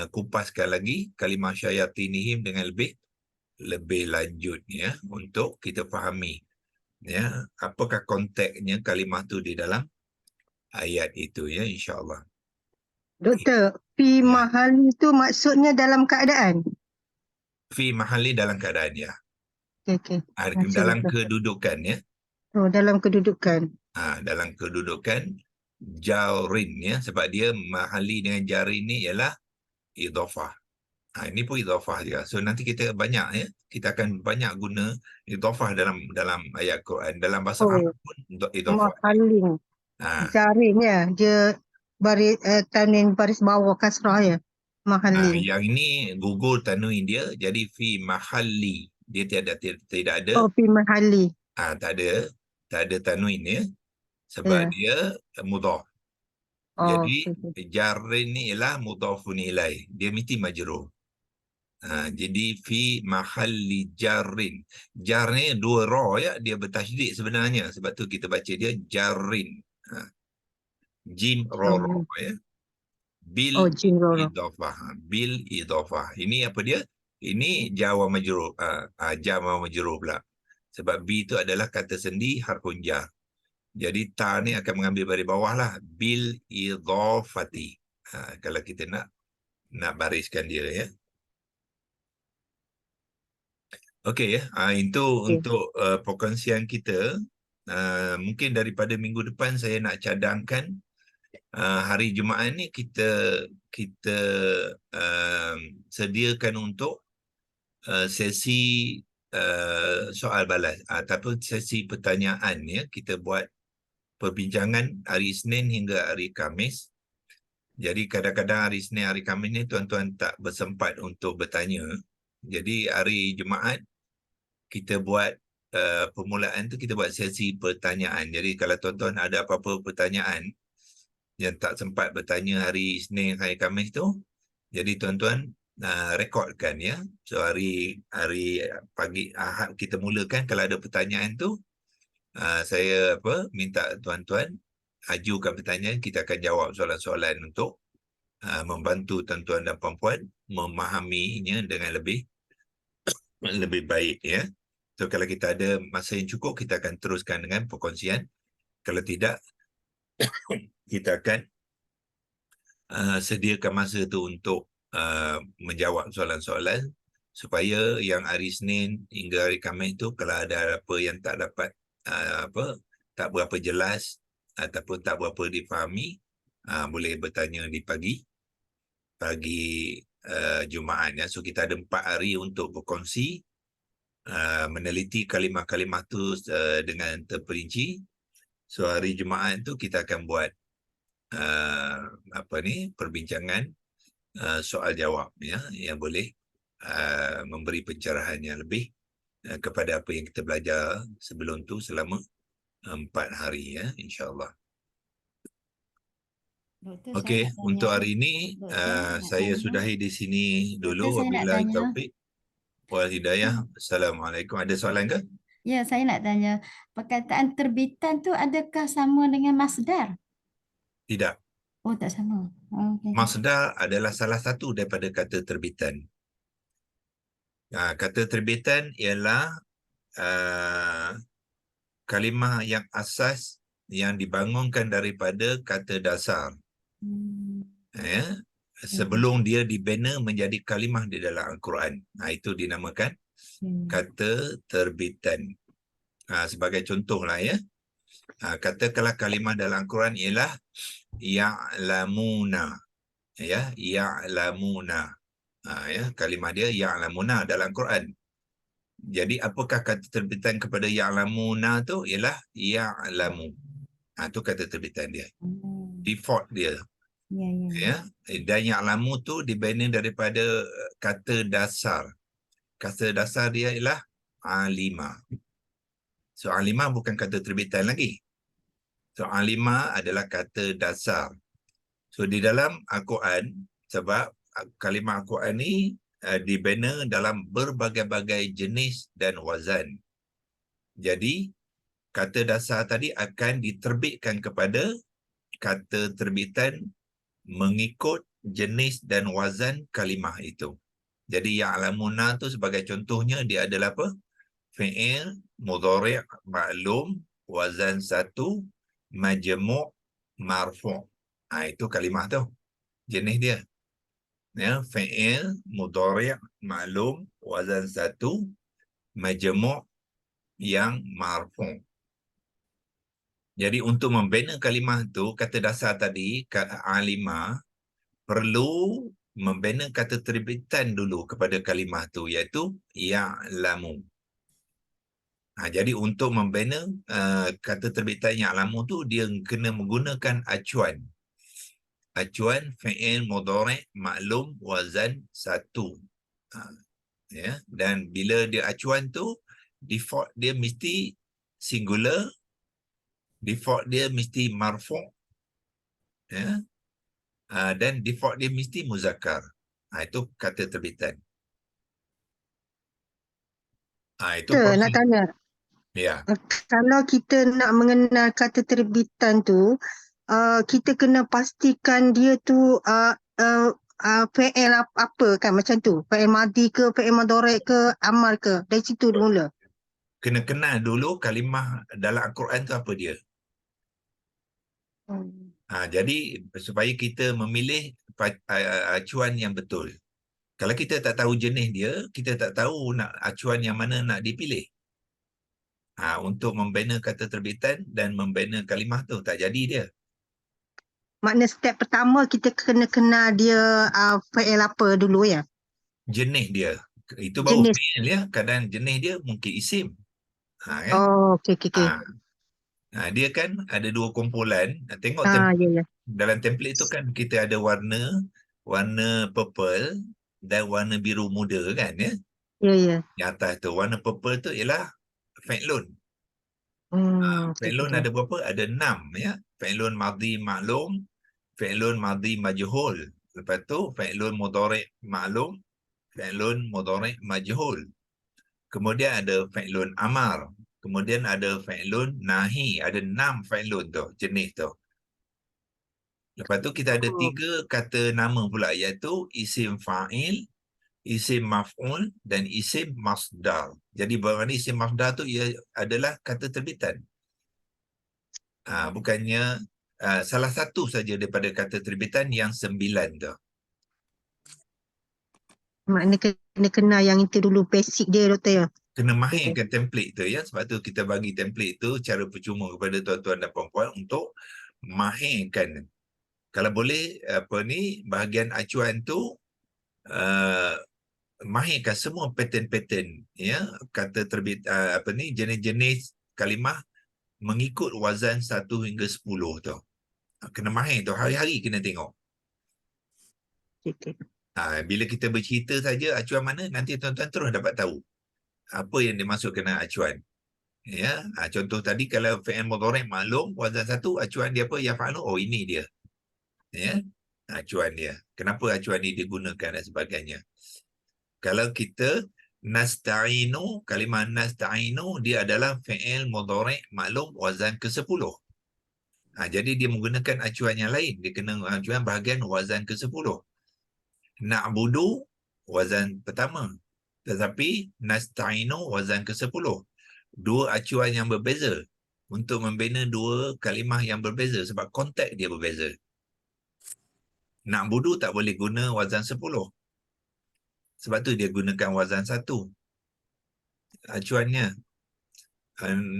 kupaskan lagi kalimah syayatinihim dengan lebih lanjut, ya, untuk kita fahami, ya, apakah konteksnya kalimah tu di dalam ayat itu, ya, insya-Allah. Doktor, fi Ya. mahal itu maksudnya dalam keadaan? Fi mahali dalam keadaan, ya. Okey. Terima kasih, Dalam doktor. kedudukan, ya. Oh, dalam kedudukan. Dalam kedudukan jarin, ya, sebab dia mahali dengan jarin ni ialah idhafah. Ini pun idhafah juga. So nanti kita banyak, ya, kita akan banyak guna idhafah dalam ayat Quran. Dalam bahasa Oh, Arab pun idhafah. mahalin. Jarin ya. Dia baris tanwin baris bawah kasrah ya. Mahalin. Yang ini gugur tanwin dia jadi fi mahalli. Dia tidak ada Oh, fi mahali. tak ada tanwin, ya, sebab Ya. dia mudhaf. Oh, Jadi okey. jarin ni ialah mudhafun ilaih. Dia mesti majrur. Jadi fi mahalli jarin. Jar ni dua ra, ya, dia bertasydid sebenarnya. Sebab tu kita baca dia jarin. Jim ra ra, Oh, ya. Bil jin roro. idhafah. Bil idhafah. Ini apa dia? Ini jar wa majrur. Jar wa majrur pula. Sebab bi itu adalah kata sendi harfun jar. Jadi ta ni akan mengambil baris bawah lah. Bil idhafati. Kalau kita nak bariskan dia, ya. Okey, ya. Itu Okey. untuk perkongsian kita Mungkin daripada minggu depan saya nak cadangkan hari Jumaat ni kita sediakan untuk sesi soal balas ataupun sesi pertanyaan, ya. Kita buat perbincangan hari Isnin hingga hari Khamis. Jadi kadang-kadang hari Isnin, hari Khamis ni tuan-tuan tak bersempat untuk bertanya. Jadi hari Jumaat kita buat permulaan tu, kita buat sesi pertanyaan. Jadi kalau tuan-tuan ada apa-apa pertanyaan yang tak sempat bertanya hari Isnin, hari Khamis tu, jadi tuan-tuan rekodkan, ya. So hari pagi Ahad kita mulakan. Kalau ada pertanyaan tu, saya minta tuan-tuan ajukan pertanyaan, kita akan jawab soalan-soalan untuk membantu tuan-tuan dan puan-puan memahaminya dengan lebih baik, ya. So kalau kita ada masa yang cukup, kita akan teruskan dengan perkongsian. Kalau tidak, kita akan sediakan masa tu untuk menjawab soalan-soalan, supaya yang hari Isnin hingga hari Khamis tu, kalau ada apa yang tak dapat tak berapa jelas ataupun tak berapa difahami, boleh bertanya di pagi Jumaat, ya. So kita ada 4 hari untuk berkongsi, meneliti kalimah-kalimah tu dengan terperinci. So hari Jumaat tu kita akan buat perbincangan soal jawab, ya, yang boleh memberi pencerahan yang lebih kepada apa yang kita belajar sebelum tu selama 4 hari, ya, insya-Allah. Doktor, Okey, saya nak untuk tanya. hari ini saya sudahi di sini dulu. Doktor, saya nak Wabillahi tanya. taufik wal hidayah. Assalamualaikum. Ada soalan ke? Ya, saya nak tanya. Perkataan terbitan tu adakah sama dengan masdar? Tidak. Oh, tak sama. Okay. Masdar adalah salah satu daripada kata terbitan. Kata terbitan ialah kalimah yang asas yang dibangunkan daripada kata dasar. Ya, sebelum dia dibina menjadi kalimah di dalam Al-Quran. Itu dinamakan kata terbitan. Sebagai contohlah, ya. Katakanlah kalimah dalam Al-Quran ialah ya'lamuna. Ya, ya'lamuna. Ya, kalimah dia ya'lamuna dalam Al-Quran. Jadi apakah kata terbitan kepada ya'lamuna tu? Ialah ya'lamu. Itu kata terbitan dia. Default dia. Ya. Dan ya'lamu tu dibina daripada kata dasar. Kata dasar dia ialah alima. So alima bukan kata terbitan lagi. So alima adalah kata dasar. So di dalam Al-Quran, sebab kalimah Al-Quran ni dibina dalam berbagai-bagai jenis dan wazan. Jadi kata dasar tadi akan diterbitkan kepada kata terbitan mengikut jenis dan wazan kalimah itu. Jadi ya'lamuna tu sebagai contohnya, dia adalah apa? Fi'il mudhari' ma'lum wazan 1 majmu' marfu'. Itu kalimah tu. Jenis dia. Ya, fi'il mudhari' ma'lum wazan 1 majmu' yang marfu'. Jadi untuk membina kalimah tu, kata dasar tadi, alimah, perlu membina kata terbitan dulu kepada kalimah tu, iaitu ya'lamu. Jadi untuk membina kata terbitan ya'lamu tu, dia kena menggunakan acuan. Acuan fi'il mudhari' maklum wazan 1. Ya, dan bila dia acuan tu, default dia mesti singular, default dia mesti marfu', ya. Dan default dia mesti muzakkar. Itu kata terbitan. Itu Nak tanya. Ya. Kalau kita nak mengenal kata terbitan tu, kita kena pastikan dia tu fi'il apa kan, macam tu. Fi'il madhi ke, fi'il mudhari' ke, amal ke. Dari situ mula. Kena kenal dulu kalimah dalam Al-Quran tu apa dia. Jadi supaya kita memilih acuan yang betul. Kalau kita tak tahu jenis dia, kita tak tahu nak acuan yang mana nak dipilih. Untuk membina kata terbitan dan membina kalimah tu tak jadi dia. Makna step pertama kita kena kenal dia fa'il apa dulu ya? Jenis dia. Itu baru Jenis. fi'il ya. Kadang jenis dia mungkin isim. Kan? Oh, okey, okey, okey. Dia kan ada dua kumpulan. Tengok Ya, ya. dalam template tu kan kita ada warna purple dan warna biru muda kan ya. Ya, ya. Yang atas tu warna purple tu ialah fi'lun. Okey, Fi'lun okey. ada berapa? Ada 6 ya. Fi'lun madhi maklum, fi'lun madhi majhul. Lepas tu fi'lun mudhari' maklum, fi'lun mudhari' majhul. Kemudian ada fi'lun amar. Kemudian ada fi'lun nahi. Ada 6 fi'lun tu, jenis tu. Lepas tu kita ada 3 kata nama pula, iaitu isim fa'il, isim maf'ul dan isim masdar. Jadi bermakna isim masdar tu ia adalah kata terbitan. Bukannya salah satu saja daripada kata terbitan yang 9 tu. Makna kena kenal yang itu dulu, basic dia, Doktor ya? Kena mahirkan template tu ya. Sebab tu kita bagi template tu cara percuma kepada tuan-tuan dan puan-puan untuk mahirkan. Kalau boleh bahagian acuan tu mahirkan semua pattern-pattern ya, kata terbit jenis-jenis kalimah mengikut wazan 1 hingga 10 tu. Kena mahir tu, hari-hari kena tengok. Okey. Bila kita bercerita saja acuan mana, nanti tuan-tuan terus dapat tahu apa yang dimaksudkan dengan acuan. Ya, contoh tadi kalau fi'il mudhari' maklum wazan 1, acuan dia apa? Ya fa'alu. Oh, ini dia. Ya. Acuan dia. Kenapa acuan ini digunakan dan sebagainya. Kalau kita nasta'inu, kalimah nasta'inu dia adalah fi'il mudhari' maklum wazan ke-10. Jadi dia menggunakan acuan yang lain. Dia kena acuan bahagian wazan ke-10. Na'budu wazan pertama. Tetapi nasta'inu wazan ke-10. Dua acuan yang berbeza untuk membina dua kalimah yang berbeza sebab konteks dia berbeza. Na'budu tak boleh guna wazan 10. Sebab tu dia gunakan wazan 1. Acuannya.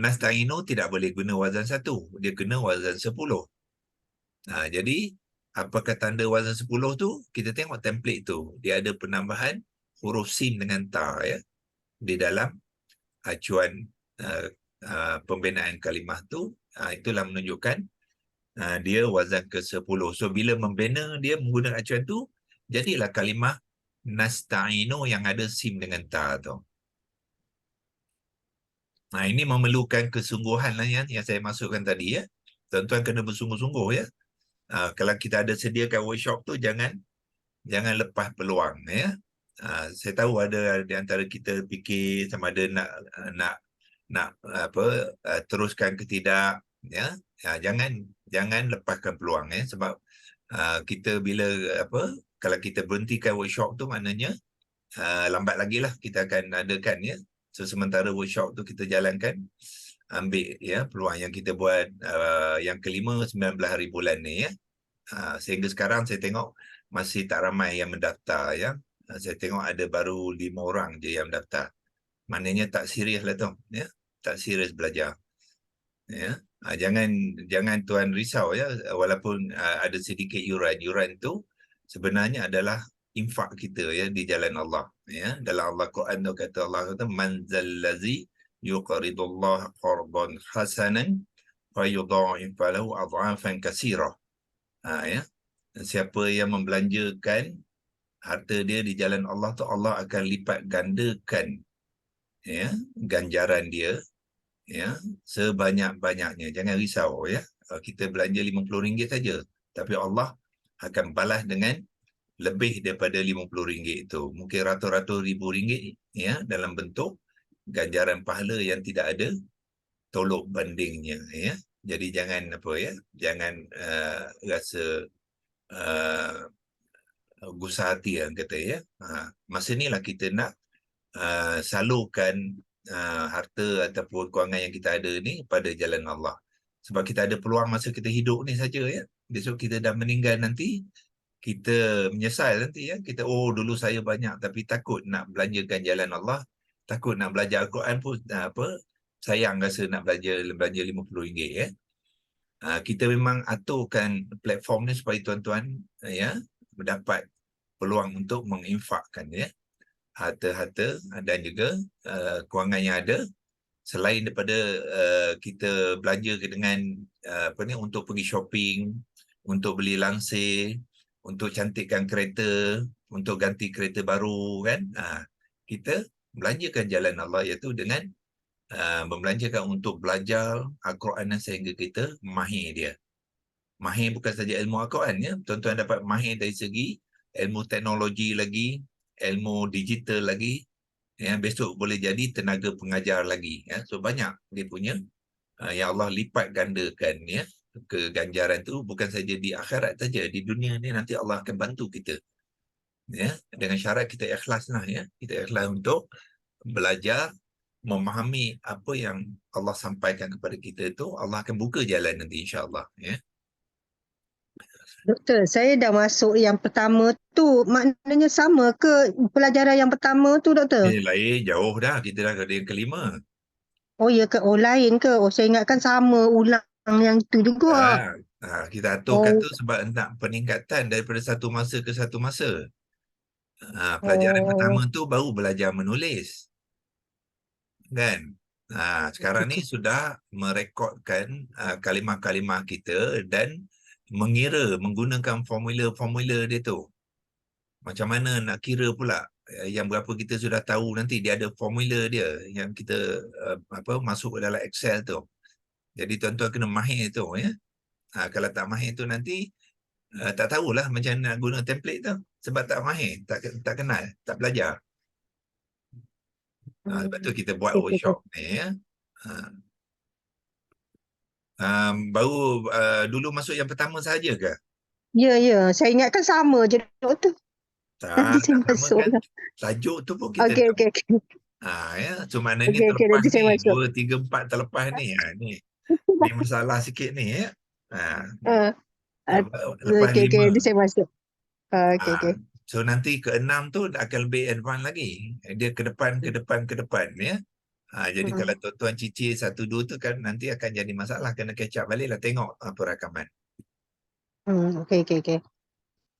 Nasta'inu tidak boleh guna wazan 1. Dia kena wazan 10. Jadi apakah tanda wazan 10 tu? Kita tengok template tu. Dia ada penambahan huruf sin dengan ta ya di dalam acuan pembinaan kalimah tu. Itulah menunjukkan dia wazan ke-10. So bila membina dia menggunakan acuan tu, jadilah kalimah nasta'inu yang ada sim dengan ta tu. Ini memerlukan kesungguhan lah yang saya masukkan tadi ya. Tuan-tuan kena bersungguh-sungguh ya. Kalau kita ada sediakan workshop tu, jangan lepas peluang ya. Saya tahu ada di antara kita fikir sama ada nak teruskan ke tidak ya. Jangan lepaskan peluang ya, sebab kita bila kalau kita berhentikan workshop tu maknanya lambat lagi lah kita akan adakan ya. So sementara workshop tu kita jalankan, ambil ya peluang yang kita buat yang kelima 19 hari bulan ni ya. Sehingga sekarang saya tengok masih tak ramai yang mendaftar ya. Saya tengok ada baru 5 orang je yang mendaftar. Maknanya tak serius lah tu ya. Tak serius belajar. Ya. Jangan tuan risau ya, walaupun ada sedikit yuran tu sebenarnya adalah infak kita ya di jalan Allah ya. Dalam Allah Quran tu kata Allah kata man zallazi yuqridullah qardan hasanan fayudha'if lahu adhafan katsira. Ya. Siapa yang membelanjakan harta dia di jalan Allah tu, Allah akan lipat gandakan ya ganjaran dia ya sebanyak-banyaknya. Jangan risau ya. Kita belanja RM50 saja, tapi Allah akan balas dengan lebih daripada RM50 itu. Mungkin ratus-ratus ribu ringgit ya, dalam bentuk ganjaran pahala yang tidak ada tolok bandingnya ya. Jadi jangan rasa gusar hati yang kata ya. Masa inilah kita nak salurkan harta ataupun kewangan yang kita ada ni pada jalan Allah. Sebab kita ada peluang masa kita hidup ni saja ya. Besok kita dah meninggal nanti, kita menyesal nanti ya. Kita dulu saya banyak tapi takut nak belanjakan jalan Allah, takut nak belajar Al-Quran pun sayang rasa nak belanja RM50 ya. Kita memang aturkan platform ni supaya tuan-tuan ya mendapat peluang untuk menginfakkan ya harta-harta dan juga kewangan yang ada, selain daripada kita belanja dengan untuk pergi shopping, untuk beli langsir, untuk cantikkan kereta, untuk ganti kereta baru kan. Kita belanjakan jalan Allah iaitu dengan membelanjakan untuk belajar Al-Quran sehingga kita mahir dia. Mahir bukan saja ilmu Al-Quran ya, tuan-tuan dapat mahir dari segi ilmu teknologi lagi, ilmu digital lagi, ya, besok boleh jadi tenaga pengajar lagi ya. So banyak dia punya yang Allah lipat gandakan ya, keganjaran tu bukan saja di akhirat saja, di dunia ni nanti Allah akan bantu kita ya, dengan syarat kita ikhlas lah ya, kita ikhlas untuk belajar memahami apa yang Allah sampaikan kepada kita tu, Allah akan buka jalan nanti insya-Allah ya. Doktor, saya dah masuk yang pertama tu, maknanya sama ke pelajaran yang pertama tu, doktor? Lain jauh dah, kita dah ada yang kelima. Oh ya ke? Oh lain ke? Oh saya ingatkan sama ulang yang tu juga. Kita aturkan Oh, tu sebab nak peningkatan daripada satu masa ke satu masa. Pelajaran pertama tu baru belajar menulis. Kan? Sekarang ni sudah merekodkan kalimah-kalimah kita dan mengira menggunakan formula-formula dia tu. Macam mana nak kira pula yang berapa kita sudah tahu, nanti dia ada formula dia yang kita masuk ke dalam Excel tu. Jadi tuan-tuan kena mahir tu ya. Kalau tak mahir tu nanti tak tahulah macam mana nak guna template tu sebab tak mahir, tak kenal, tak belajar. Lepas tu kita buat workshop ni ya. Baru dulu masuk yang pertama saja ke? Ya. Saya ingatkan sama je, doktor. Nanti saya Tak sama masuk kan. lah. Tajuk tu pun kita Okey. ya. So maknanya Okey, terlepas nanti saya ni, masuk. 2, 3, 4 terlepas ni. Ni masalah sikit ni ya. Lepas Okey, 5. nanti saya masuk. Okey. So nanti ke-6 tu akan lebih advance lagi. Dia ke depan ya. Jadi kalau tuan-tuan cicir 1, 2 tu kan nanti akan jadi masalah, kena catch up balik lah, tengok apa rakaman. Okey.